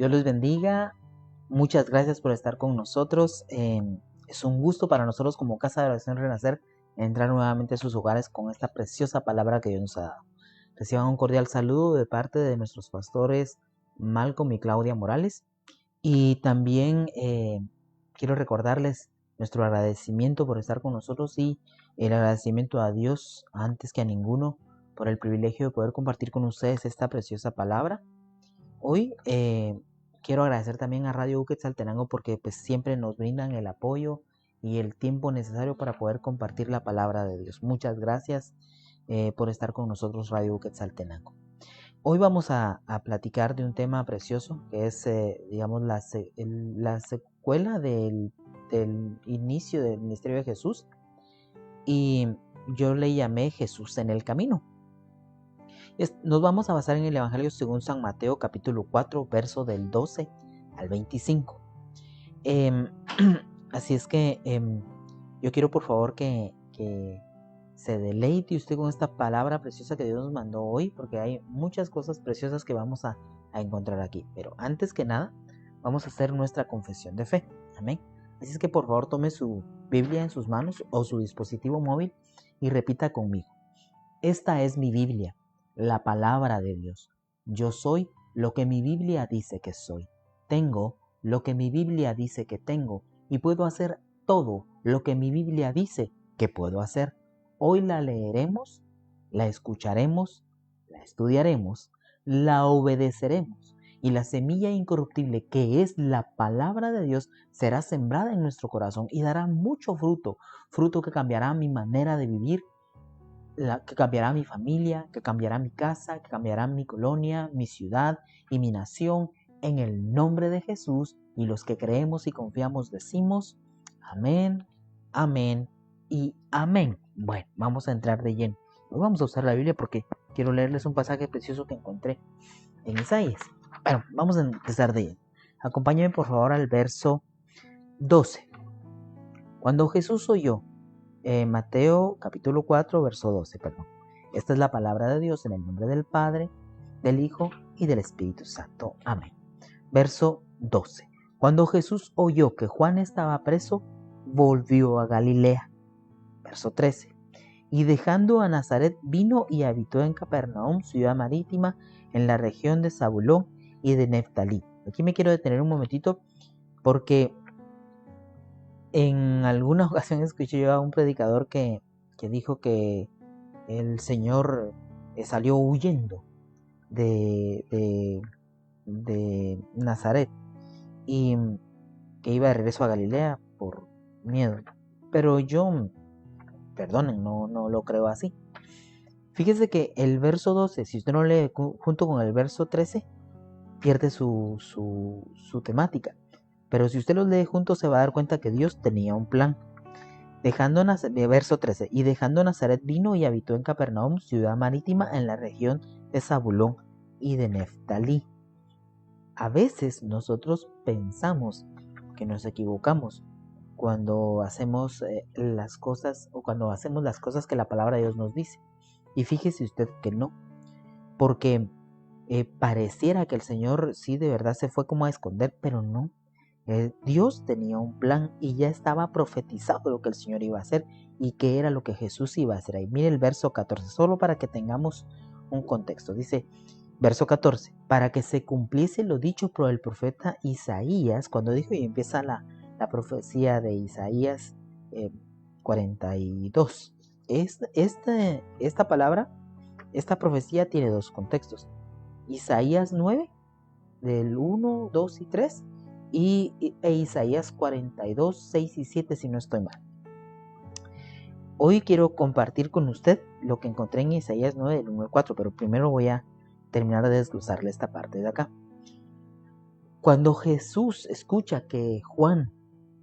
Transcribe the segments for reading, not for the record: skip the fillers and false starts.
Dios les bendiga. Muchas gracias por estar con nosotros. Es un gusto para nosotros como Casa de Oración Renacer entrar nuevamente a sus hogares con esta preciosa palabra que Dios nos ha dado. Reciban un cordial saludo de parte de nuestros pastores Malcolm y Claudia Morales. Y también quiero recordarles nuestro agradecimiento por estar con nosotros y el agradecimiento a Dios antes que a ninguno por el privilegio de poder compartir con ustedes esta preciosa palabra. Hoy quiero agradecer también a Radio Quetzaltenango porque pues, siempre nos brindan el apoyo y el tiempo necesario para poder compartir la palabra de Dios. Muchas gracias por estar con nosotros, Radio Quetzaltenango. Hoy vamos a platicar de un tema precioso que es, digamos, la secuela del inicio del ministerio de Jesús, y yo le llamé Jesús en el camino. Nos vamos a basar en el Evangelio según San Mateo, capítulo 4, verso del 12 al 25. Así es que yo quiero por favor que se deleite usted con esta palabra preciosa que Dios nos mandó hoy, porque hay muchas cosas preciosas que vamos a encontrar aquí. Pero antes que nada, vamos a hacer nuestra confesión de fe. Amén. Así es que por favor tome su Biblia en sus manos o su dispositivo móvil y repita conmigo. Esta es mi Biblia, la palabra de Dios. Yo soy lo que mi Biblia dice que soy. Tengo lo que mi Biblia dice que tengo y puedo hacer todo lo que mi Biblia dice que puedo hacer. Hoy la leeremos, la escucharemos, la estudiaremos, la obedeceremos y la semilla incorruptible que es la palabra de Dios será sembrada en nuestro corazón y dará mucho fruto, fruto que cambiará mi manera de vivir, que cambiará mi familia, que cambiará mi casa, que cambiará mi colonia, mi ciudad y mi nación, en el nombre de Jesús. Y los que creemos y confiamos decimos amén, amén y amén. Bueno, vamos a entrar de lleno. Hoy vamos a usar la Biblia porque quiero leerles un pasaje precioso que encontré en Isaías. Bueno, vamos a empezar de lleno. Acompáñenme por favor al verso 12. Cuando Jesús oyó, Mateo capítulo 4, verso 12, perdón. Esta es la palabra de Dios en el nombre del Padre, del Hijo y del Espíritu Santo. Amén. Verso 12. Cuando Jesús oyó que Juan estaba preso, volvió a Galilea. Verso 13. Y dejando a Nazaret, vino y habitó en Capernaum, ciudad marítima, en la región de Zabulón y de Neftalí. Aquí me quiero detener un momentito porque en alguna ocasión escuché yo a un predicador que dijo que el Señor salió huyendo de Nazaret y que iba de regreso a Galilea por miedo. Pero yo, perdonen, no lo creo así. Fíjese que el verso 12, si usted no lee junto con el verso 13, pierde su temática. Pero si usted los lee juntos se va a dar cuenta que Dios tenía un plan. Verso 13, y dejando Nazaret vino y habitó en Capernaum, ciudad marítima en la región de Zabulón y de Neftalí. A veces nosotros pensamos que nos equivocamos cuando hacemos las cosas o cuando hacemos las cosas que la palabra de Dios nos dice. Y fíjese usted que no, porque pareciera que el Señor sí de verdad se fue como a esconder, pero no. Dios tenía un plan y ya estaba profetizado lo que el Señor iba a hacer y qué era lo que Jesús iba a hacer. Ahí mire el verso 14, solo para que tengamos un contexto. Dice, verso 14, para que se cumpliese lo dicho por el profeta Isaías, cuando dijo, y empieza la profecía de Isaías 42. Esta palabra, esta profecía tiene dos contextos. Isaías 9, del 1, 2 y 3, e Isaías 42, 6 y 7, si no estoy mal. Hoy quiero compartir con usted lo que encontré en Isaías 9, del 1 al 4, pero primero voy a terminar de desglosarle esta parte de acá. Cuando Jesús escucha que Juan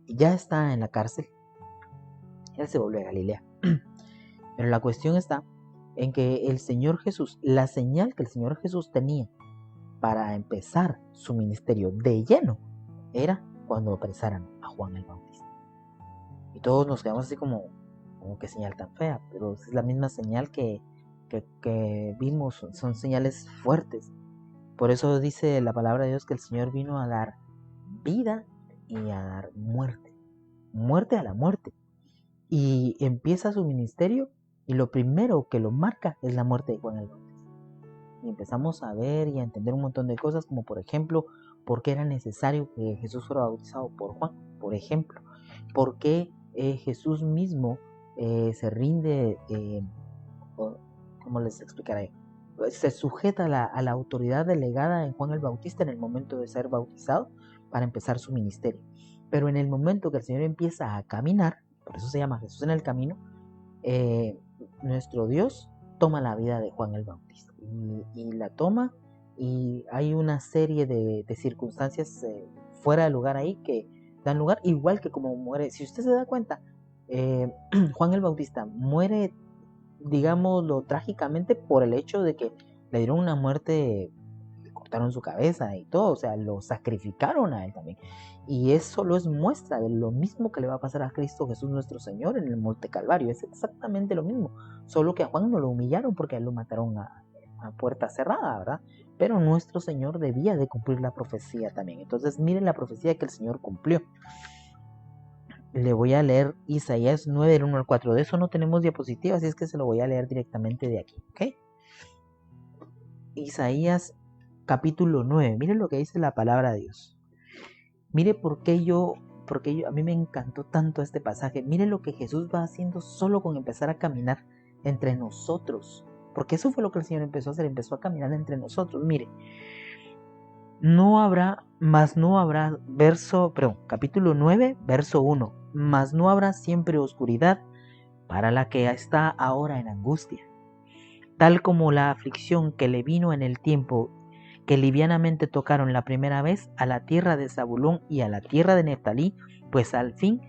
ya está en la cárcel, él se vuelve a Galilea. Pero la cuestión está en que el Señor Jesús, la señal que el Señor Jesús tenía para empezar su ministerio de lleno, era cuando apresaran a Juan el Bautista. Y todos nos quedamos así como qué señal tan fea, pero es la misma señal que vimos, son señales fuertes. Por eso dice la palabra de Dios que el Señor vino a dar vida y a dar muerte. Muerte a la muerte. Y empieza su ministerio y lo primero que lo marca es la muerte de Juan el Bautista. Y empezamos a ver y a entender un montón de cosas, como por ejemplo, por qué era necesario que Jesús fuera bautizado por Juan, por ejemplo, por qué Jesús mismo se rinde, ¿cómo les explicaré? Se sujeta a la autoridad delegada en Juan el Bautista en el momento de ser bautizado para empezar su ministerio. Pero en el momento que el Señor empieza a caminar, por eso se llama Jesús en el camino, nuestro Dios toma la vida de Juan el Bautista y la toma, y hay una serie de circunstancias fuera de lugar ahí que dan lugar, igual que como muere. Si usted se da cuenta, Juan el Bautista muere, digámoslo trágicamente, por el hecho de que le dieron una muerte, le cortaron su cabeza y todo, o sea, lo sacrificaron a él también. Y eso solo es muestra de lo mismo que le va a pasar a Cristo Jesús nuestro Señor en el Monte Calvario. Es exactamente lo mismo, solo que a Juan no lo humillaron porque a él lo mataron a puerta cerrada, ¿verdad? Pero nuestro Señor debía de cumplir la profecía también. Entonces miren la profecía que el Señor cumplió. Le voy a leer Isaías 9, del 1 al 4. De eso no tenemos diapositivas, así es que se lo voy a leer directamente de aquí, ¿ok? Isaías capítulo 9. Miren lo que dice la palabra de Dios. Mire por qué a mí me encantó tanto este pasaje. Mire lo que Jesús va haciendo solo con empezar a caminar entre nosotros. Porque eso fue lo que el Señor empezó a hacer, empezó a caminar entre nosotros. Mire, capítulo 9, verso 1. Mas no habrá siempre oscuridad para la que está ahora en angustia, tal como la aflicción que le vino en el tiempo que livianamente tocaron la primera vez a la tierra de Zabulón y a la tierra de Neftalí, pues al fin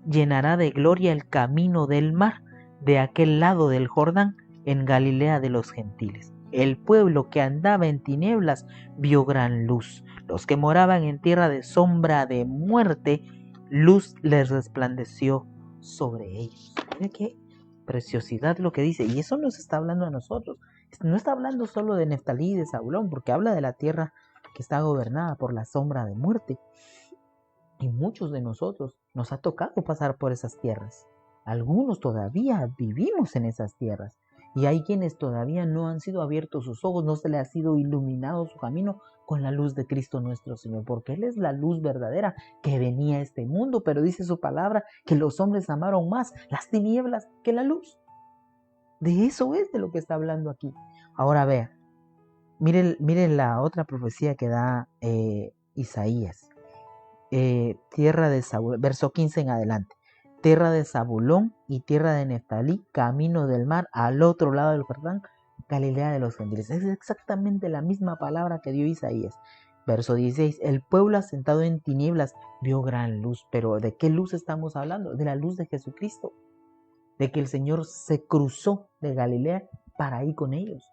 llenará de gloria el camino del mar de aquel lado del Jordán, en Galilea de los gentiles. El pueblo que andaba en tinieblas vio gran luz. Los que moraban en tierra de sombra de muerte, luz les resplandeció sobre ellos. Mira qué preciosidad lo que dice. Y eso nos está hablando a nosotros. No está hablando solo de Neftalí y de Zabulón, porque habla de la tierra que está gobernada por la sombra de muerte. Y muchos de nosotros nos ha tocado pasar por esas tierras. Algunos todavía vivimos en esas tierras. Y hay quienes todavía no han sido abiertos sus ojos, no se les ha sido iluminado su camino con la luz de Cristo nuestro Señor, porque Él es la luz verdadera que venía a este mundo, pero dice su palabra que los hombres amaron más las tinieblas que la luz. De eso es de lo que está hablando aquí. Ahora vea, miren la otra profecía que da Isaías. Tierra de Zabulón, verso 15 en adelante. Tierra de Zabulón y tierra de Neftalí, camino del mar, al otro lado del Jordán, Galilea de los gentiles. Es exactamente la misma palabra que dio Isaías. Verso 16, el pueblo asentado en tinieblas vio gran luz. Pero ¿de qué luz estamos hablando? De la luz de Jesucristo. De que el Señor se cruzó de Galilea para ir con ellos.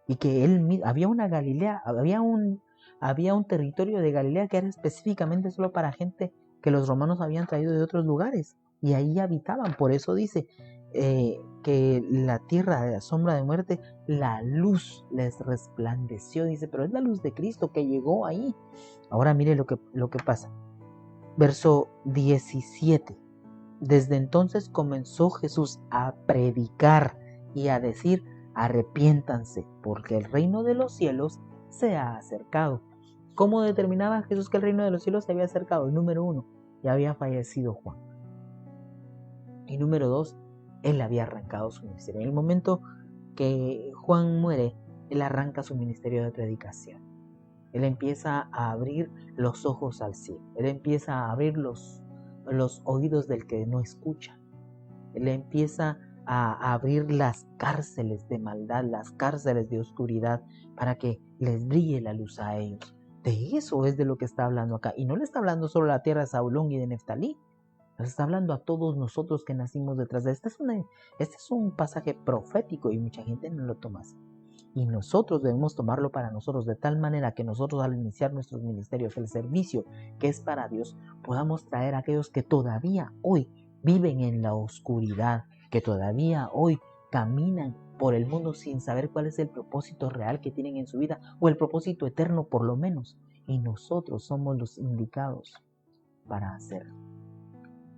Y que había una Galilea, había un territorio de Galilea que era específicamente solo para gente que los romanos habían traído de otros lugares. Y ahí habitaban. Por eso dice que la tierra de la sombra de muerte, la luz les resplandeció. Dice, pero es la luz de Cristo que llegó ahí. Ahora mire lo que pasa. Verso 17. Desde entonces comenzó Jesús a predicar y a decir, arrepiéntanse, porque el reino de los cielos se ha acercado. ¿Cómo determinaba Jesús que el reino de los cielos se había acercado? Número 1, ya había fallecido Juan. Y número 2, él había arrancado su ministerio. En el momento que Juan muere, él arranca su ministerio de predicación. Él empieza a abrir los ojos al cielo. Él empieza a abrir los oídos del que no escucha. Él empieza a abrir las cárceles de maldad, las cárceles de oscuridad, para que les brille la luz a ellos. De eso es de lo que está hablando acá. Y no le está hablando solo a la tierra de Zabulón y de Neftalí. Nos está hablando a todos nosotros que nacimos detrás de este es un pasaje profético y mucha gente no lo toma así. Y nosotros debemos tomarlo para nosotros, de tal manera que nosotros, al iniciar nuestros ministerios, el servicio que es para Dios, podamos traer a aquellos que todavía hoy viven en la oscuridad, que todavía hoy caminan por el mundo sin saber cuál es el propósito real que tienen en su vida, o el propósito eterno por lo menos. Y nosotros somos los indicados para hacerlo.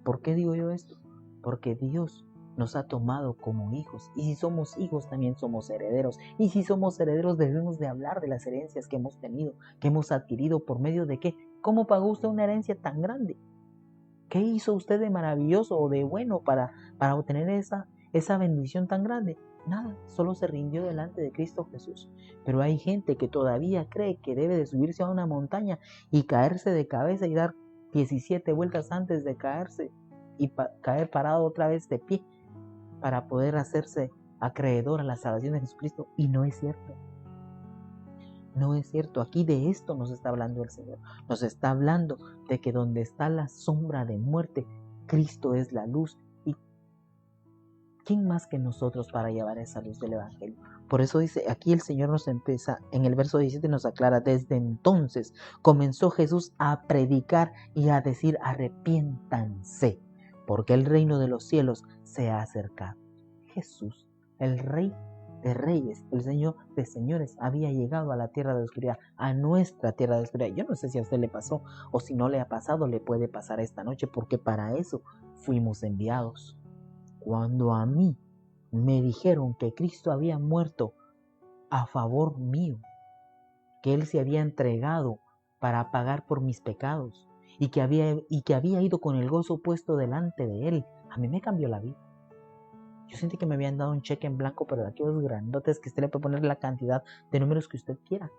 ¿Por qué digo yo esto? Porque Dios nos ha tomado como hijos, y si somos hijos también somos herederos, y si somos herederos debemos de hablar de las herencias que hemos tenido, que hemos adquirido. ¿Por medio de qué? ¿Cómo pagó usted una herencia tan grande? ¿Qué hizo usted de maravilloso o de bueno para obtener esa bendición tan grande? Nada, solo se rindió delante de Cristo Jesús. Pero hay gente que todavía cree que debe de subirse a una montaña y caerse de cabeza y dar 17 vueltas antes de caerse y caer parado otra vez de pie para poder hacerse acreedor a la salvación de Jesucristo. Y no es cierto. No es cierto. Aquí de esto nos está hablando el Señor. Nos está hablando de que donde está la sombra de muerte, Cristo es la luz. ¿Y quién más que nosotros para llevar esa luz del Evangelio? Por eso dice, aquí el Señor nos empieza, en el verso 17 nos aclara, desde entonces comenzó Jesús a predicar y a decir, arrepiéntanse, porque el reino de los cielos se ha acercado. Jesús, el Rey de reyes, el Señor de señores, había llegado a la tierra de oscuridad, a nuestra tierra de oscuridad. Yo no sé si a usted le pasó, o si no le ha pasado, le puede pasar esta noche, porque para eso fuimos enviados. Cuando a mí me dijeron que Cristo había muerto a favor mío, que Él se había entregado para pagar por mis pecados, y que había ido con el gozo puesto delante de Él, a mí me cambió la vida. Yo sentí que me habían dado un cheque en blanco, pero de aquellos grandotes que usted le puede poner la cantidad de números que usted quiera.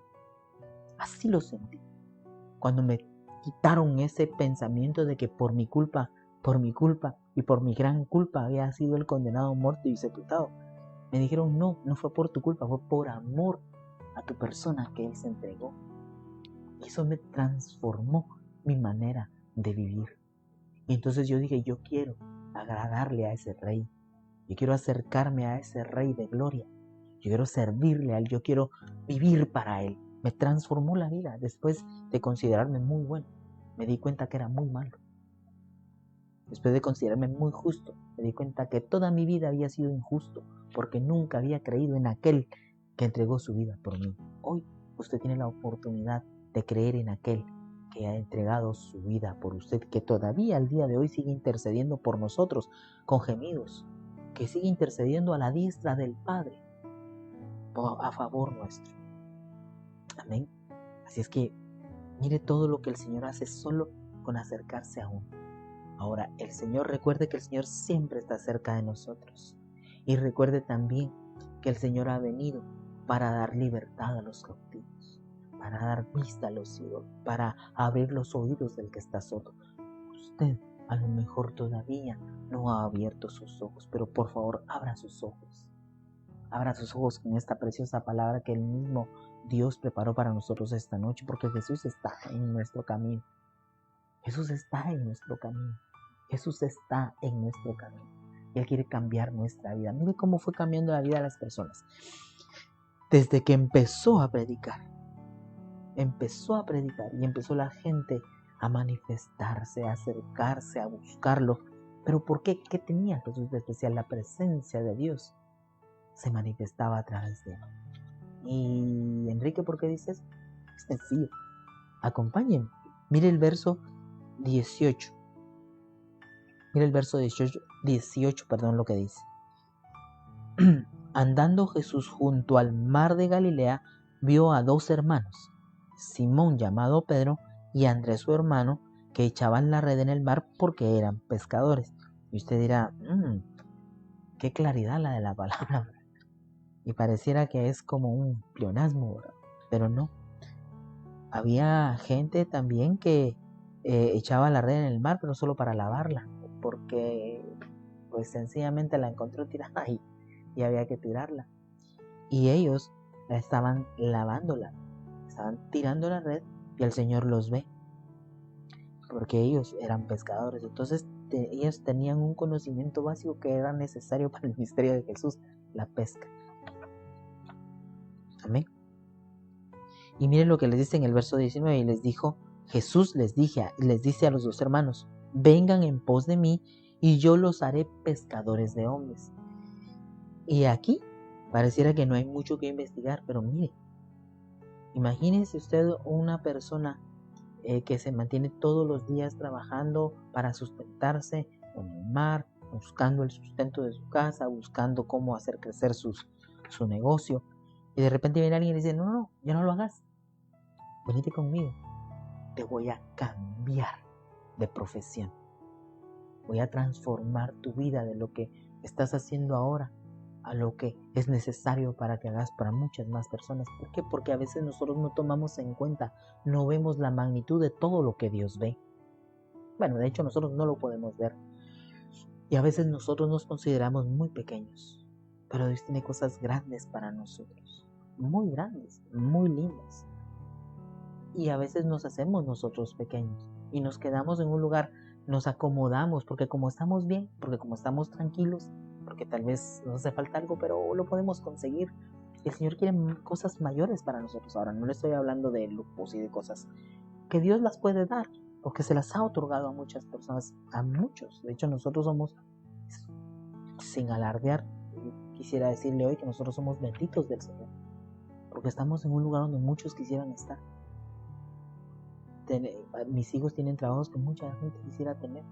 Así lo sentí. Cuando me quitaron ese pensamiento de que por mi culpa y por mi gran culpa había sido el condenado, muerto y sepultado. Me dijeron, no fue por tu culpa, fue por amor a tu persona que Él se entregó. Y eso me transformó mi manera de vivir. Y entonces yo dije, yo quiero agradarle a ese Rey. Yo quiero acercarme a ese Rey de gloria. Yo quiero servirle a Él. Yo quiero vivir para Él. Me transformó la vida después de considerarme muy bueno. Me di cuenta que era muy malo. Después de considerarme muy justo, me di cuenta que toda mi vida había sido injusto, porque nunca había creído en aquel que entregó su vida por mí. Hoy usted tiene la oportunidad de creer en aquel que ha entregado su vida por usted, que todavía al día de hoy sigue intercediendo por nosotros con gemidos, que sigue intercediendo a la diestra del Padre a favor nuestro. Amén. Así es que mire todo lo que el Señor hace solo con acercarse a uno. Ahora, el Señor, recuerde que el Señor siempre está cerca de nosotros. Y recuerde también que el Señor ha venido para dar libertad a los cautivos, para dar vista a los ciegos, para abrir los oídos del que está sordo. Usted a lo mejor todavía no ha abierto sus ojos, pero por favor abra sus ojos. Abra sus ojos con esta preciosa palabra que el mismo Dios preparó para nosotros esta noche, porque Jesús está en nuestro camino. Jesús está en nuestro camino. Jesús está en nuestro camino. Y Él quiere cambiar nuestra vida. Mire cómo fue cambiando la vida de las personas. Desde que empezó a predicar y empezó la gente a manifestarse, a acercarse, a buscarlo. ¿Pero por qué? ¿Qué tenía Jesús de especial? La presencia de Dios se manifestaba a través de Él. Y Enrique, ¿por qué dices? Es sencillo. Acompáñenme. Mire el verso 18. Mira el verso 18, lo que dice. Andando Jesús junto al mar de Galilea, vio a dos hermanos, Simón llamado Pedro y Andrés su hermano, que echaban la red en el mar porque eran pescadores. Y usted dirá, qué claridad la de la palabra. Y pareciera que es como un pleonasmo, ¿verdad? Pero no. Había gente también que echaba la red en el mar, pero solo para lavarla, porque pues sencillamente la encontró tirada y había que tirarla. Y ellos la estaban lavándola, estaban tirando la red y el Señor los ve, porque ellos eran pescadores. Entonces ellos tenían un conocimiento básico que era necesario para el ministerio de Jesús, la pesca. Amén. Y miren lo que les dice en el verso 19, y les dijo, Jesús les dice a los dos hermanos, vengan en pos de mí y yo los haré pescadores de hombres. Y aquí Pareciera que no hay mucho que investigar, pero mire, imagínese usted una persona que se mantiene todos los días trabajando para sustentarse en el mar, buscando el sustento de su casa, buscando cómo hacer crecer su negocio. Y de repente viene alguien y dice, no, ya no lo hagas, venite conmigo, te voy a cambiar de profesión, voy a transformar tu vida de lo que estás haciendo ahora a lo que es necesario para que hagas para muchas más personas. ¿Por qué? Porque a veces nosotros no tomamos en cuenta, no vemos la magnitud de todo lo que Dios ve. Bueno, de hecho nosotros no lo podemos ver. Y a veces nosotros nos consideramos muy pequeños. Pero Dios tiene cosas grandes para nosotros. Muy grandes, muy lindas. Y a veces nos hacemos nosotros pequeños. Y nos quedamos en un lugar, nos acomodamos, porque como estamos bien, porque como estamos tranquilos, porque tal vez nos hace falta algo, pero lo podemos conseguir. El Señor quiere cosas mayores para nosotros. Ahora, no le estoy hablando de lujos y de cosas que Dios las puede dar, porque se las ha otorgado a muchas personas, a muchos. De hecho, nosotros somos, sin alardear, quisiera decirle hoy que nosotros somos benditos del Señor, porque estamos en un lugar donde muchos quisieran estar. Mis hijos tienen trabajos que mucha gente quisiera tener.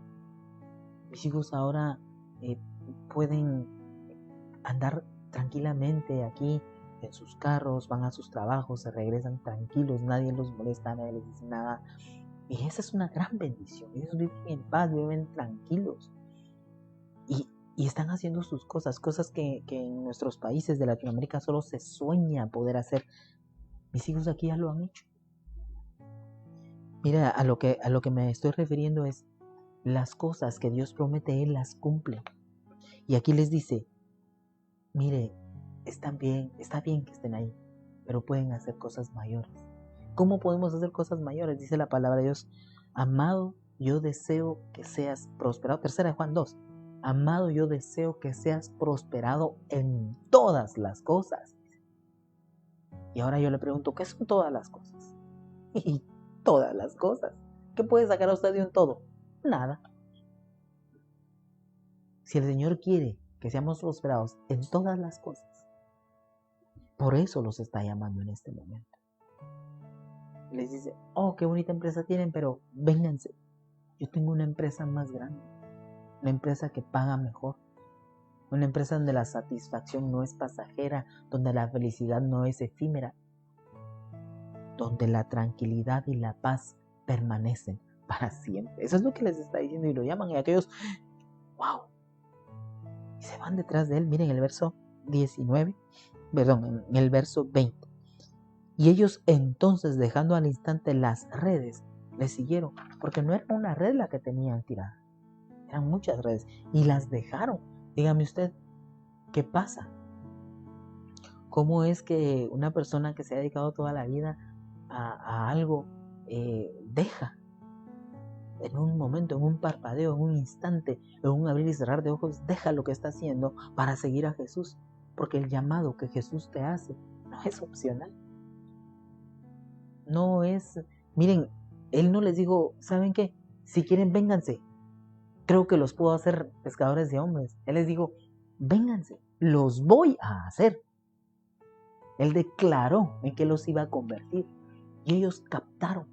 Mis hijos ahora pueden andar tranquilamente aquí en sus carros, van a sus trabajos, se regresan tranquilos, nadie los molesta, nadie les dice nada. Y esa es una gran bendición. Ellos viven en paz, viven tranquilos. Y están haciendo sus cosas que en nuestros países de Latinoamérica solo se sueña poder hacer. Mis hijos aquí ya lo han hecho. Mira, a lo que me estoy refiriendo es las cosas que Dios promete, Él las cumple. Y aquí les dice, mire, está bien que estén ahí, pero pueden hacer cosas mayores. ¿Cómo podemos hacer cosas mayores? Dice la palabra de Dios, amado, yo deseo que seas prosperado. 3 Juan 2, amado, yo deseo que seas prosperado en todas las cosas. Y ahora yo le pregunto, ¿qué son todas las cosas? Y todas las cosas. ¿Qué puede sacar a usted de un todo? Nada. Si el Señor quiere que seamos prosperados en todas las cosas, por eso los está llamando en este momento. Les dice, oh, qué bonita empresa tienen, pero vénganse. Yo tengo una empresa más grande, una empresa que paga mejor, una empresa donde la satisfacción no es pasajera, donde la felicidad no es efímera, donde la tranquilidad y la paz permanecen para siempre. Eso es lo que les está diciendo y lo llaman. Y aquellos, wow, y se van detrás de él. Miren el verso 19, perdón, en el verso 20. Y ellos entonces, dejando al instante las redes, le siguieron, porque no era una red la que tenían tirada, eran muchas redes, y las dejaron. Dígame usted, ¿qué pasa? ¿Cómo es que una persona que se ha dedicado toda la vida a algo deja en un momento, en un parpadeo, en un instante, en un abrir y cerrar de ojos, deja lo que está haciendo para seguir a Jesús? Porque el llamado que Jesús te hace no es opcional. No es, miren, Él no les dijo, ¿saben qué? Si quieren, vénganse. Creo que los puedo hacer pescadores de hombres. Él les dijo, vénganse, los voy a hacer. Él declaró en qué los iba a convertir. Y ellos captaron.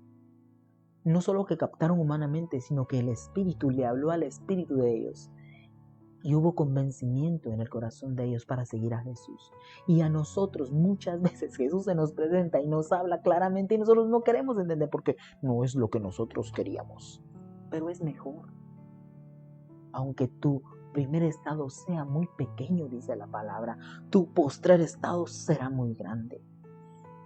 No solo que captaron humanamente, sino que el Espíritu le habló al Espíritu de ellos. Y hubo convencimiento en el corazón de ellos para seguir a Jesús. Y a nosotros muchas veces Jesús se nos presenta y nos habla claramente y nosotros no queremos entender porque no es lo que nosotros queríamos. Pero es mejor. Aunque tu primer estado sea muy pequeño, dice la palabra, tu postrer estado será muy grande.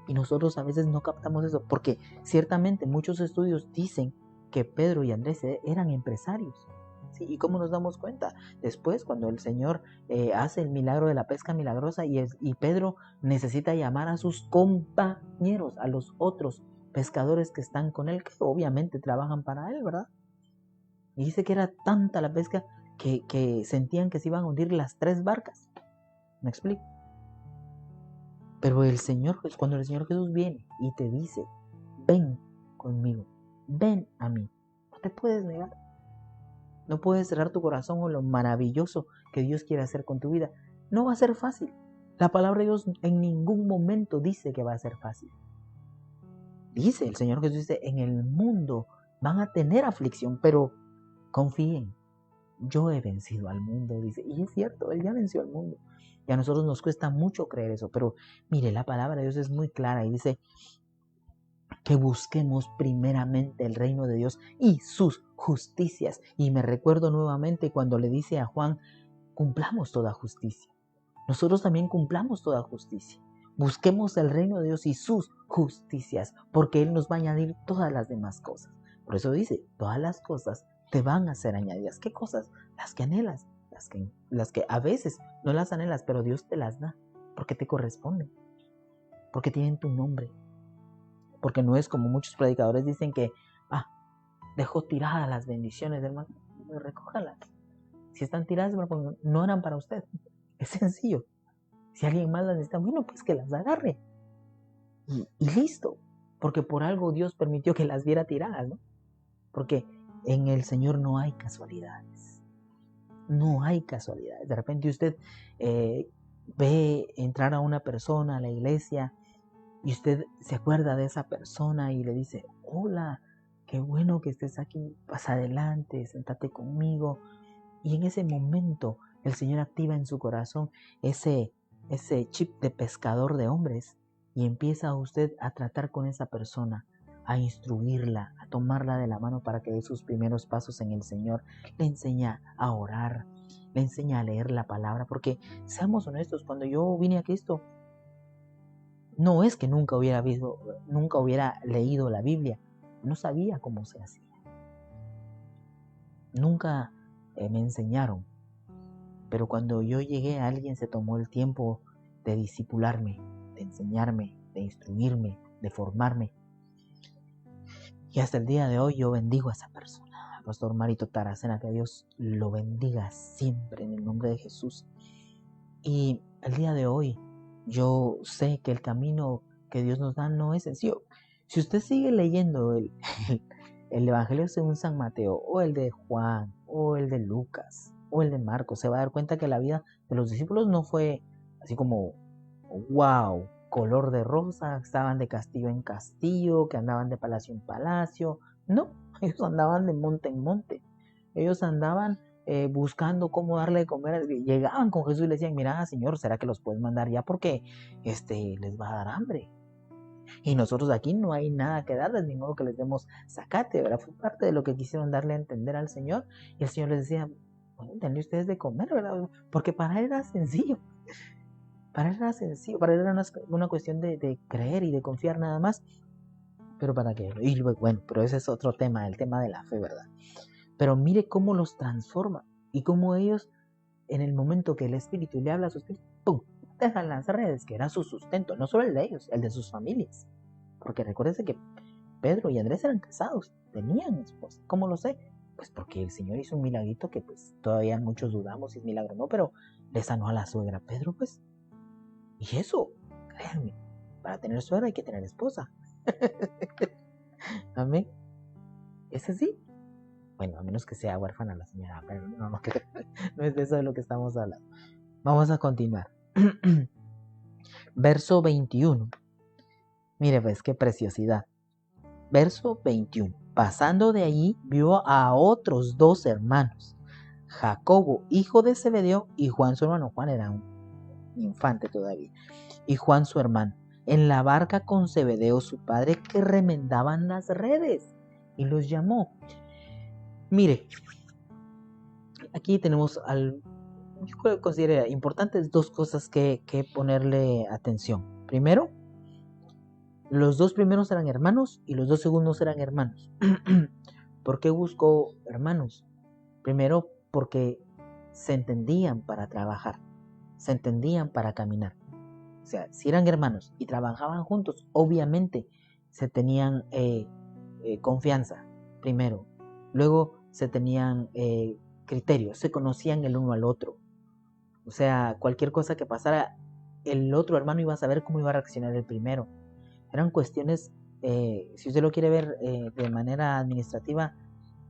Y nosotros a veces no captamos eso porque ciertamente muchos estudios dicen que Pedro y Andrés eran empresarios. ¿Sí? ¿Y cómo nos damos cuenta? Después, cuando el Señor hace el milagro de la pesca milagrosa y Pedro necesita llamar a sus compañeros, a los otros pescadores que están con él, que obviamente trabajan para él, ¿verdad? Y dice que era tanta la pesca que sentían que se iban a hundir las 3 barcas. ¿Me explico? Pero cuando el Señor Jesús viene y te dice, ven conmigo, ven a mí, no te puedes negar. No puedes cerrar tu corazón con lo maravilloso que Dios quiere hacer con tu vida. No va a ser fácil. La palabra de Dios en ningún momento dice que va a ser fácil. Dice, el Señor Jesús dice, en el mundo van a tener aflicción, pero confíen, yo he vencido al mundo, dice. Y es cierto, Él ya venció al mundo. Y a nosotros nos cuesta mucho creer eso, pero mire, la palabra de Dios es muy clara y dice que busquemos primeramente el reino de Dios y sus justicias. Y me recuerdo nuevamente cuando le dice a Juan, cumplamos toda justicia. Nosotros también cumplamos toda justicia. Busquemos el reino de Dios y sus justicias, porque Él nos va a añadir todas las demás cosas. Por eso dice, todas las cosas te van a ser añadidas. ¿Qué cosas? Las que anhelas, las que a veces no las anhelas, pero Dios te las da, porque te corresponden, porque tienen tu nombre. Porque no es como muchos predicadores dicen que, dejó tiradas las bendiciones, hermano, recójalas. Si están tiradas, no eran para usted. Es sencillo. Si alguien más las necesita, bueno, pues que las agarre. Y listo. Porque por algo Dios permitió que las viera tiradas, ¿no? Porque en el Señor no hay casualidades. No hay casualidades. De repente usted ve entrar a una persona a la iglesia y usted se acuerda de esa persona y le dice, hola, qué bueno que estés aquí, pasa adelante, siéntate conmigo. Y en ese momento el Señor activa en su corazón ese chip de pescador de hombres y empieza usted a tratar con esa persona, a instruirla, a tomarla de la mano para que dé sus primeros pasos en el Señor. Le enseña a orar, le enseña a leer la palabra, porque seamos honestos, cuando yo vine a Cristo, no es que nunca hubiera leído la Biblia, no sabía cómo se hacía. Nunca me enseñaron. Pero cuando yo llegué, alguien se tomó el tiempo de discipularme, de enseñarme, de instruirme, de formarme. Y hasta el día de hoy yo bendigo a esa persona, al pastor Marito Taracena, que Dios lo bendiga siempre en el nombre de Jesús. Y el día de hoy yo sé que el camino que Dios nos da no es sencillo. Si usted sigue leyendo el Evangelio según San Mateo, o el de Juan, o el de Lucas, o el de Marcos, se va a dar cuenta que la vida de los discípulos no fue así como, wow, color de rosa, estaban de castillo en castillo, que andaban de palacio en palacio. No, ellos andaban de monte en monte. Ellos andaban buscando cómo darle de comer. Llegaban con Jesús y le decían, mira, Señor, ¿será que los puedes mandar ya? Porque les va a dar hambre. Y nosotros aquí no hay nada que darles, ni modo que les demos zacate, ¿verdad? Fue parte de lo que quisieron darle a entender al Señor. Y el Señor les decía, bueno, denle ustedes de comer, ¿verdad? Porque para Él era sencillo. Para Él era sencillo, para Él era una cuestión de creer y de confiar nada más. Pero para qué. Y bueno, pero ese es otro tema, el tema de la fe, ¿verdad? Pero mire cómo los transforma y cómo ellos, en el momento que el Espíritu le habla a sus pies, ¡pum!, dejan las redes, que era su sustento, no solo el de ellos, el de sus familias. Porque recuérdense que Pedro y Andrés eran casados, tenían esposa. ¿Cómo lo sé? Pues porque el Señor hizo un milagrito que pues todavía muchos dudamos si es milagro o no, pero le sanó a la suegra Pedro, pues. Y eso, créanme, para tener suegra hay que tener esposa. Amén. ¿Es así? Bueno, a menos que sea huérfana la señora, pero no es de eso de lo que estamos hablando. Vamos a continuar. Verso 21. Mire pues, qué preciosidad. Verso 21. Pasando de allí, vio a otros 2 hermanos, Jacobo, hijo de Zebedeo, y Juan su hermano. Juan era un infante todavía. Y Juan su hermano, en la barca con Zebedeo su padre, que remendaban las redes. Y los llamó. Mire, aquí tenemos yo considero importantes 2 cosas que ponerle atención. Primero, los 2 primeros eran hermanos y los 2 segundos eran hermanos. ¿Por qué buscó hermanos? Primero, porque se entendían para trabajar, se entendían para caminar. O sea, si eran hermanos y trabajaban juntos, obviamente se tenían confianza, primero. Luego se tenían criterios, se conocían el uno al otro. O sea, cualquier cosa que pasara, el otro hermano iba a saber cómo iba a reaccionar el primero. Eran cuestiones, si usted lo quiere ver de manera administrativa,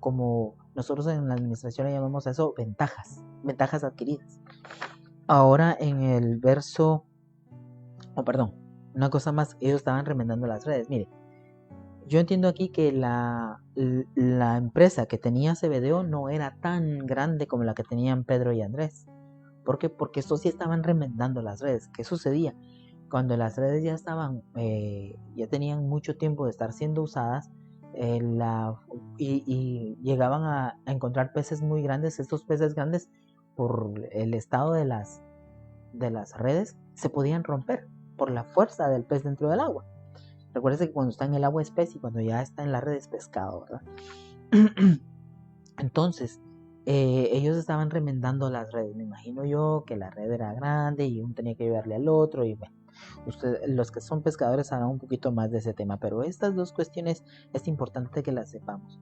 como nosotros en la administración le llamamos a eso ventajas adquiridas. Ahora en el verso perdón, una cosa más, ellos estaban remendando las redes. Mire, yo entiendo aquí que la empresa que tenía Zebedeo no era tan grande como la que tenían Pedro y Andrés. ¿Por qué? Porque estos sí estaban remendando las redes. ¿Qué sucedía? Cuando las redes ya estaban, ya tenían mucho tiempo de estar siendo usadas, y llegaban a encontrar peces muy grandes. Estos peces grandes, por el estado de las redes, se podían romper por la fuerza del pez dentro del agua. Recuerden que cuando está en el agua es pez y cuando ya está en la red es pescado, ¿verdad? Entonces, ellos estaban remendando las redes. Me imagino yo que la red era grande y uno tenía que ayudarle al otro. Y bueno, los que son pescadores sabrán un poquito más de ese tema. Pero estas dos cuestiones es importante que las sepamos.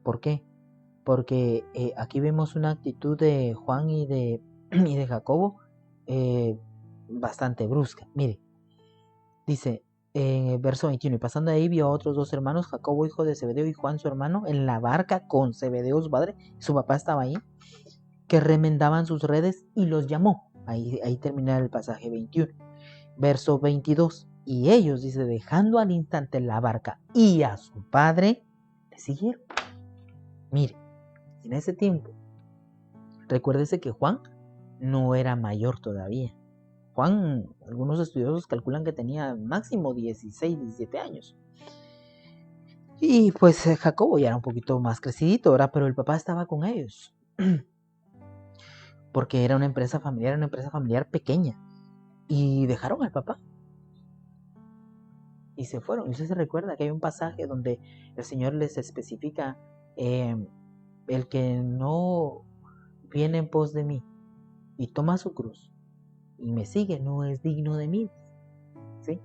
¿Por qué? Porque aquí vemos una actitud de Juan y de Jacobo bastante brusca. Mire, dice verso 21, y pasando ahí vio a otros dos hermanos, Jacobo hijo de Zebedeo y Juan su hermano, en la barca con Zebedeo su padre, su papá estaba ahí, que remendaban sus redes y los llamó. Ahí termina el pasaje 21. Verso 22, y ellos, dice, dejando al instante la barca y a su padre, le siguieron. Mire, en ese tiempo, recuérdese que Juan no era mayor todavía. Juan, algunos estudiosos calculan que tenía máximo 16, 17 años. Y pues Jacobo ya era un poquito más crecidito, ¿verdad? Pero el papá estaba con ellos. Porque era una empresa familiar pequeña. Y dejaron al papá. Y se fueron. Y usted se recuerda que hay un pasaje donde el Señor les especifica, el que no viene en pos de mí y toma su cruz y me sigue no es digno de mí. ¿Sí?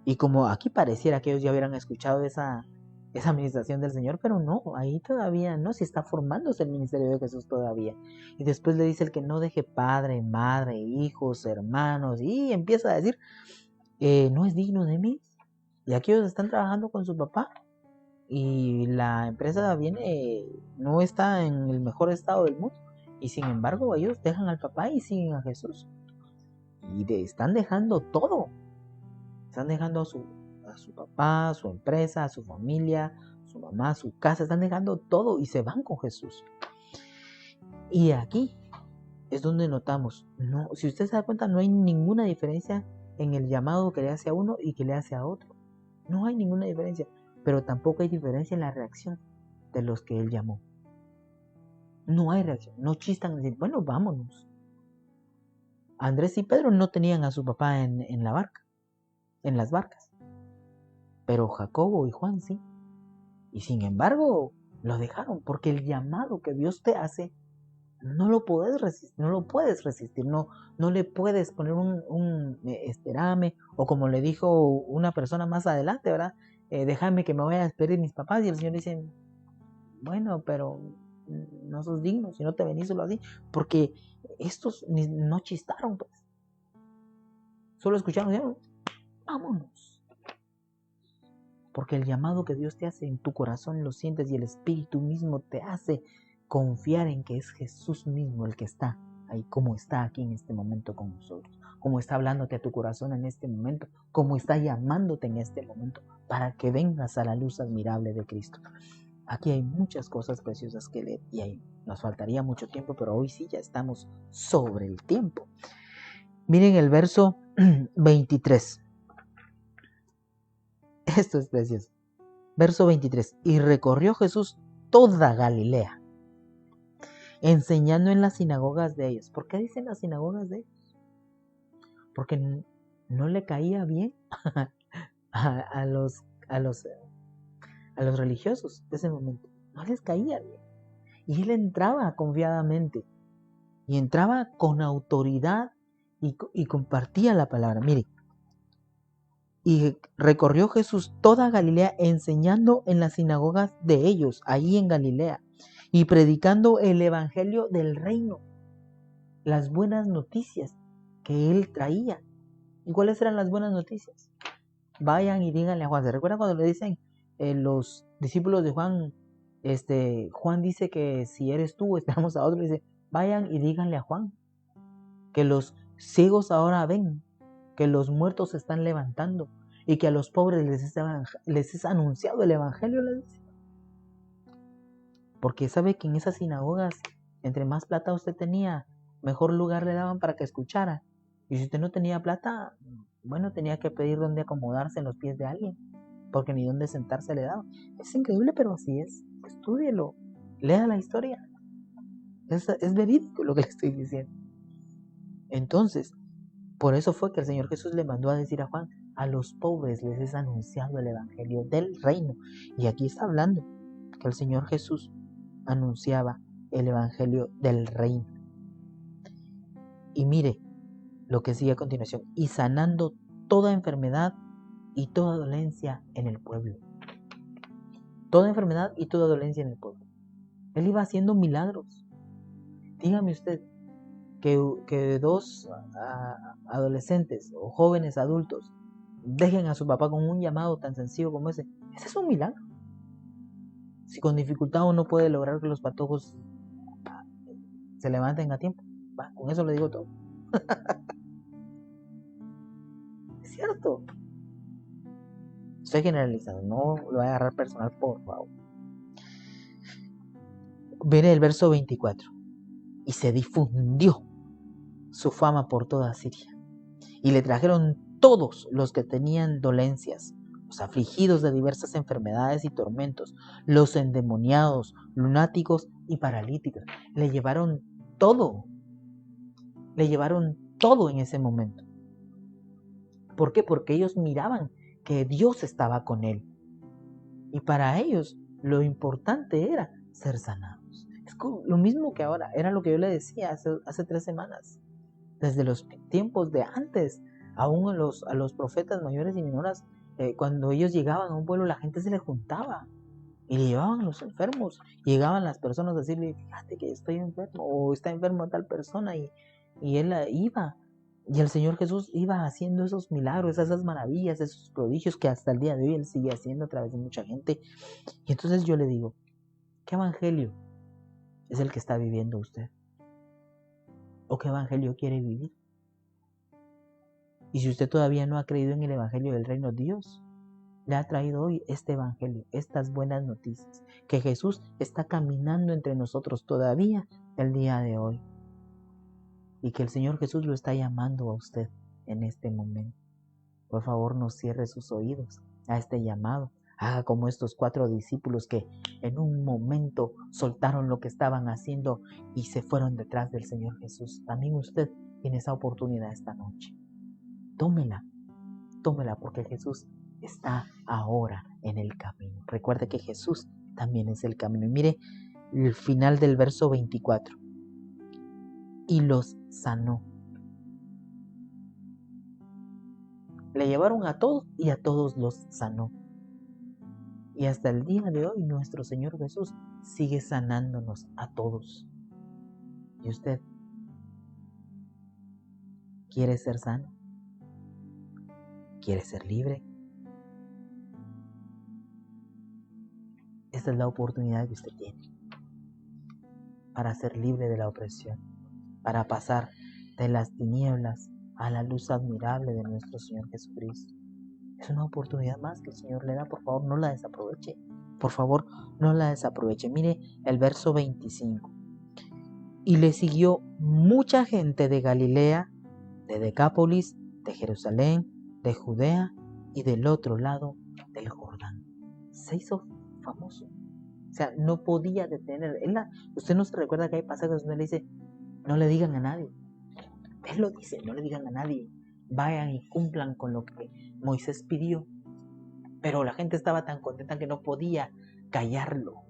Y como aquí pareciera que ellos ya hubieran escuchado esa administración del Señor, pero no, ahí todavía no, si está formándose el ministerio de Jesús todavía. Y después le dice el que no deje padre, madre, hijos, hermanos, y empieza a decir, no es digno de mí. Y aquí ellos están trabajando con su papá y la empresa viene, no está en el mejor estado del mundo. Y sin embargo ellos dejan al papá y siguen a Jesús. Y están dejando todo. Están dejando a su papá, a su empresa, a su familia, a su mamá, a su casa. Están dejando todo y se van con Jesús. Y aquí es donde notamos, no, si usted se da cuenta, no hay ninguna diferencia en el llamado que le hace a uno y que le hace a otro. No hay ninguna diferencia. Pero tampoco hay diferencia en la reacción de los que él llamó. No hay reacción. No chistan y dicen, bueno, vámonos. Andrés y Pedro no tenían a su papá en la barca, en las barcas. Pero Jacobo y Juan sí. Y sin embargo, lo dejaron porque el llamado que Dios te hace no lo puedes resistir, no le puedes poner un esperame, o como le dijo una persona más adelante, ¿verdad? Déjame que me vaya a despedir de mis papás, y el Señor dice, bueno, pero no sos digno si no te venís solo así, porque estos no chistaron, pues, solo escucharon, dijeron, vámonos. Porque el llamado que Dios te hace en tu corazón lo sientes y el Espíritu mismo te hace confiar en que es Jesús mismo el que está ahí, como está aquí en este momento con nosotros, como está hablándote a tu corazón en este momento, como está llamándote en este momento para que vengas a la luz admirable de Cristo. Aquí hay muchas cosas preciosas que leer y nos faltaría mucho tiempo, pero hoy sí ya estamos sobre el tiempo. Miren el verso 23. Esto es precioso. Verso 23. Y recorrió Jesús toda Galilea, enseñando en las sinagogas de ellos. ¿Por qué dicen las sinagogas de ellos? Porque no le caía bien a los religiosos de ese momento. No les caía bien. Y él entraba confiadamente. Y entraba con autoridad y compartía la palabra. Mire. Y recorrió Jesús toda Galilea enseñando en las sinagogas de ellos, allí en Galilea, y predicando el evangelio del reino, las buenas noticias que él traía. ¿Y cuáles eran las buenas noticias? Vayan y díganle a Juan. ¿Se recuerdan cuando le dicen los discípulos de Juan? Juan dice que si eres tú, esperamos a otro. Dice, vayan y díganle a Juan que los ciegos ahora ven, que los muertos se están levantando y que a los pobres les es anunciado el evangelio. Porque sabe que en esas sinagogas, entre más plata usted tenía, mejor lugar le daban para que escuchara. Y si usted no tenía plata, bueno, tenía que pedir dónde acomodarse en los pies de alguien, porque ni dónde sentarse le daban. Es increíble, pero así es. Estúdielo, lea la historia. Es verídico lo que le estoy diciendo. Entonces, por eso fue que el Señor Jesús le mandó a decir a Juan, a los pobres les es anunciado el evangelio del reino. Y aquí está hablando que el Señor Jesús anunciaba el evangelio del reino. Y mire lo que sigue a continuación, y sanando toda enfermedad y toda dolencia en el pueblo. Toda enfermedad y toda dolencia en el pueblo. Él iba haciendo milagros. Dígame usted que dos adolescentes o jóvenes adultos dejen a su papá con un llamado tan sencillo como ese. Ese es un milagro. Si con dificultad uno puede lograr que los patojos se levanten a tiempo, con eso le digo todo. Es cierto. Estoy generalizando, no lo voy a agarrar personal, por favor. Veré el verso 24. Y se difundió su fama por toda Siria. Y le trajeron todos los que tenían dolencias, los afligidos de diversas enfermedades y tormentos, los endemoniados, lunáticos y paralíticos. Le llevaron todo. Le llevaron todo en ese momento. ¿Por qué? Porque ellos miraban que Dios estaba con él. Y para ellos lo importante era ser sanados. Es lo mismo que ahora, era lo que yo le decía hace 3 semanas. Desde los tiempos de antes, aún a los profetas mayores y menores, cuando ellos llegaban a un pueblo, la gente se les juntaba y le llevaban a los enfermos. Llegaban las personas a decirle, fíjate que estoy enfermo, o está enfermo tal persona, y él iba. Y el Señor Jesús iba haciendo esos milagros, esas maravillas, esos prodigios que hasta el día de hoy Él sigue haciendo a través de mucha gente. Y entonces yo le digo, ¿qué evangelio es el que está viviendo usted? ¿O qué evangelio quiere vivir? Y si usted todavía no ha creído en el evangelio del reino, Dios le ha traído hoy este evangelio, estas buenas noticias, que Jesús está caminando entre nosotros todavía el día de hoy. Y que el Señor Jesús lo está llamando a usted en este momento. Por favor, no cierre sus oídos a este llamado. Haga como estos 4 discípulos que en un momento soltaron lo que estaban haciendo y se fueron detrás del Señor Jesús. También usted tiene esa oportunidad esta noche. Tómela porque Jesús está ahora en el camino. Recuerde que Jesús también es el camino. Y mire el final del verso 24. Y los sanó. Le llevaron a todos y a todos los sanó. Y hasta el día de hoy nuestro Señor Jesús sigue sanándonos a todos. ¿Y usted quiere ser sano? ¿Quiere ser libre? Esta es la oportunidad que usted tiene para ser libre de la opresión, para pasar de las tinieblas a la luz admirable de nuestro Señor Jesucristo. Es una oportunidad más que el Señor le da. Por favor, no la desaproveche. Por favor, no la desaproveche. Mire el verso 25. Y le siguió mucha gente de Galilea, de Decápolis, de Jerusalén, de Judea y del otro lado del Jordán. Se hizo famoso. O sea, no podía detener. Usted no se recuerda que hay pasajes donde le dice, no le digan a nadie. Él lo dice, no le digan a nadie. Vayan y cumplan con lo que Moisés pidió. Pero la gente estaba tan contenta que no podía callarlo.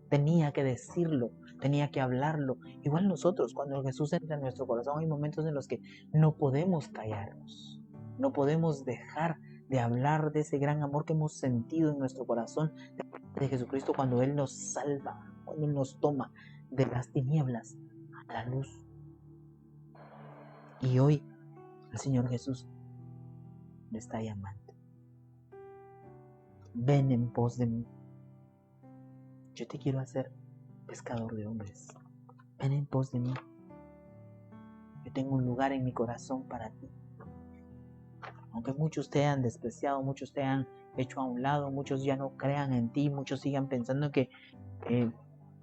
Tenía que decirlo, tenía que hablarlo. Igual nosotros, cuando Jesús entra en nuestro corazón, hay momentos en los que no podemos callarnos. No podemos dejar de hablar de ese gran amor que hemos sentido en nuestro corazón de Jesucristo cuando Él nos salva, cuando Él nos toma de las tinieblas a la luz. Y hoy el Señor Jesús le está llamando. Ven en pos de mí. Yo te quiero hacer pescador de hombres. Ven en pos de mí. Yo tengo un lugar en mi corazón para ti. aunque muchos te han despreciado, muchos te han hecho a un lado, muchos ya no crean en ti, muchos sigan pensando que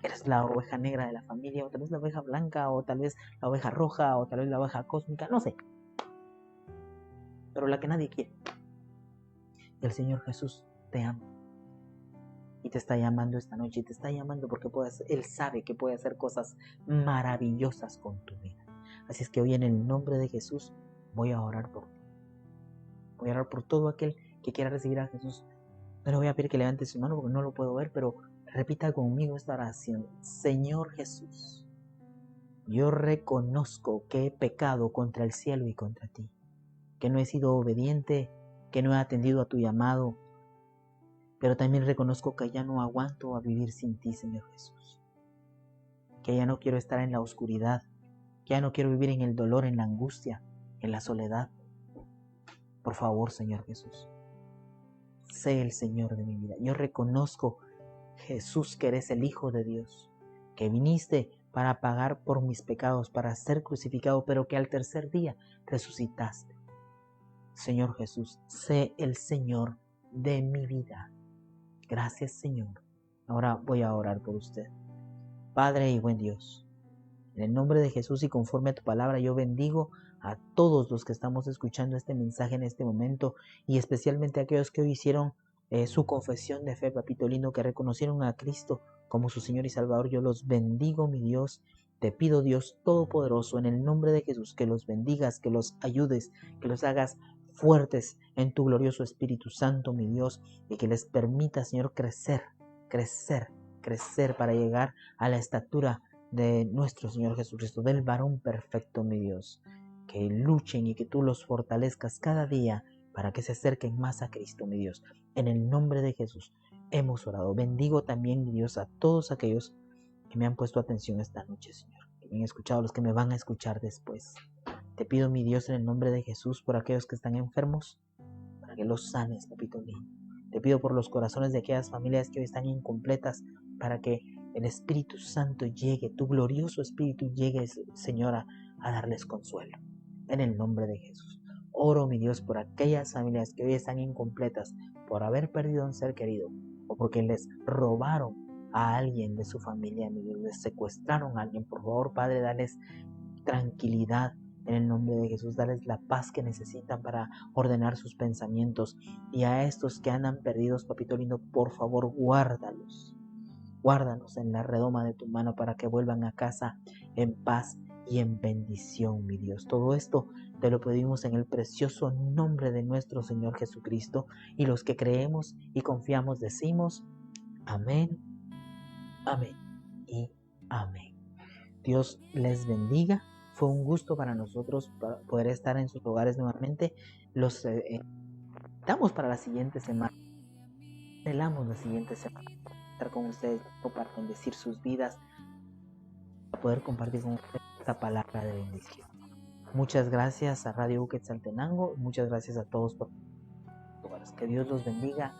eres la oveja negra de la familia, o tal vez la oveja blanca, o tal vez la oveja roja, o tal vez la oveja cósmica, no sé, pero la que nadie quiere. El Señor Jesús te ama y te está llamando esta noche, y te está llamando porque Él sabe que puede hacer cosas maravillosas con tu vida. Así es que hoy, en el nombre de Jesús, voy a orar por ti. Voy a orar por todo aquel que quiera recibir a Jesús. No le voy a pedir que levante su mano porque no lo puedo ver, pero repita conmigo esta oración. Señor Jesús, yo reconozco que he pecado contra el cielo y contra ti, que no he sido obediente, que no he atendido a tu llamado, pero también reconozco que ya no aguanto a vivir sin ti, Señor Jesús, que ya no quiero estar en la oscuridad, que ya no quiero vivir en el dolor, en la angustia, en la soledad. Por favor, Señor Jesús, sé el Señor de mi vida. Yo reconozco, Jesús, que eres el Hijo de Dios, que viniste para pagar por mis pecados, para ser crucificado, pero que al tercer día resucitaste. Señor Jesús, sé el Señor de mi vida. Gracias, Señor. Ahora voy a orar por usted. Padre y buen Dios, en el nombre de Jesús y conforme a tu palabra, yo bendigo a todos los que estamos escuchando este mensaje en este momento, y especialmente a aquellos que hoy hicieron su confesión de fe, papito lindo, que reconocieron a Cristo como su Señor y Salvador. Yo los bendigo, mi Dios. Te pido, Dios Todopoderoso, en el nombre de Jesús, que los bendigas, que los ayudes, que los hagas fuertes en tu glorioso Espíritu Santo, mi Dios, y que les permita, Señor, crecer para llegar a la estatura de nuestro Señor Jesucristo, del varón perfecto, mi Dios. Que luchen y que tú los fortalezcas cada día para que se acerquen más a Cristo, mi Dios. En el nombre de Jesús hemos orado. Bendigo también, mi Dios, a todos aquellos que me han puesto atención esta noche, Señor, que me han escuchado, los que me van a escuchar después. Te pido, mi Dios, en el nombre de Jesús, por aquellos que están enfermos, para que los sanes, papito mío. Te pido por los corazones de aquellas familias que hoy están incompletas, para que el Espíritu Santo llegue, tu glorioso Espíritu llegue, Señora, a darles consuelo. En el nombre de Jesús. Oro, mi Dios, por aquellas familias que hoy están incompletas por haber perdido a un ser querido, o porque les robaron a alguien de su familia, mi Dios, les secuestraron a alguien. Por favor, Padre, dales tranquilidad en el nombre de Jesús, dales la paz que necesitan para ordenar sus pensamientos. Y a estos que andan perdidos, papito lindo, por favor, guárdalos en la redoma de tu mano para que vuelvan a casa en paz y en bendición, mi Dios. Todo esto te lo pedimos en el precioso nombre de nuestro Señor Jesucristo, y los que creemos y confiamos decimos amén, amén y amén. Dios les bendiga. Fue un gusto para nosotros poder estar en sus hogares nuevamente. Los damos para la siguiente semana. Anhelamos la siguiente semana estar con ustedes para bendecir sus vidas, para poder compartir con ustedes esta palabra de bendición. Muchas gracias a Radio Quetzaltenango. Muchas gracias a todos por que Dios los bendiga